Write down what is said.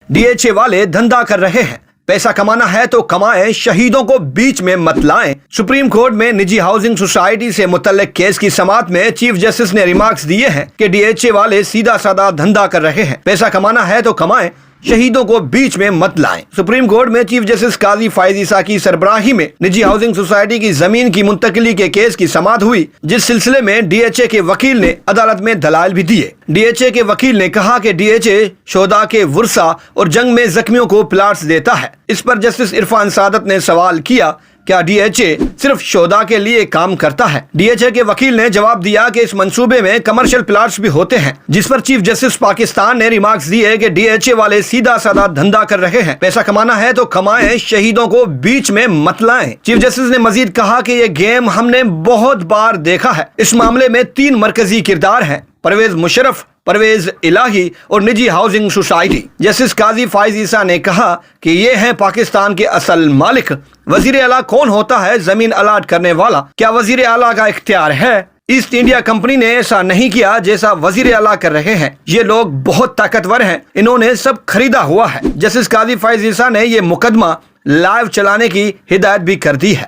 DHA والے دھندا کر رہے ہیں، پیسہ کمانا ہے تو کمائیں، شہیدوں کو بیچ میں مت لائیں۔ سپریم کورٹ میں نجی ہاؤسنگ سوسائٹی سے متعلق کیس کی سماعت میں چیف جسٹس نے ریمارکس دیے ہیں کہ DHA والے سیدھا سادہ دھندا کر رہے ہیں، پیسہ کمانا ہے تو کمائیں، شہیدوں کو بیچ میں مت لائیں۔ سپریم کورٹ میں چیف جسٹس قاضی فائز عیسیٰ کی سربراہی میں نجی ہاؤسنگ سوسائٹی کی زمین کی منتقلی کے کیس کی سماعت ہوئی، جس سلسلے میں DHA کے وکیل نے عدالت میں دلائل بھی دیے۔ DHA کے وکیل نے کہا کہ DHA شہداء کے ورثاء اور جنگ میں زخمیوں کو پلاٹس دیتا ہے۔ اس پر جسٹس عرفان سعادت نے سوال کیا، کیا DHA صرف شہداء کے لیے کام کرتا ہے؟ DHA کے وکیل نے جواب دیا کہ اس منصوبے میں کمرشل پلاٹس بھی ہوتے ہیں، جس پر چیف جسٹس پاکستان نے ریمارکس دیے کہ DHA والے سیدھا سادہ دھندا کر رہے ہیں، پیسہ کمانا ہے تو کمائیں، شہیدوں کو بیچ میں مت لائیں۔ چیف جسٹس نے مزید کہا کہ یہ گیم ہم نے بہت بار دیکھا ہے۔ اس معاملے میں 3 مرکزی کردار ہیں: پرویز مشرف، پرویز الہی اور نجی ہاؤسنگ سوسائٹی۔ جسٹس قاضی فائز عیسیٰ نے کہا کہ یہ ہیں پاکستان کے اصل مالک۔ وزیر اعلیٰ کون ہوتا ہے زمین الاٹ کرنے والا؟ کیا وزیر اعلیٰ کا اختیار ہے؟ ایسٹ انڈیا کمپنی نے ایسا نہیں کیا جیسا وزیر اعلیٰ کر رہے ہیں۔ یہ لوگ بہت طاقتور ہیں، انہوں نے سب خریدا ہوا ہے۔ جسٹس قاضی فائز عیسیٰ نے یہ مقدمہ لائیو چلانے کی ہدایت بھی کر دی ہے۔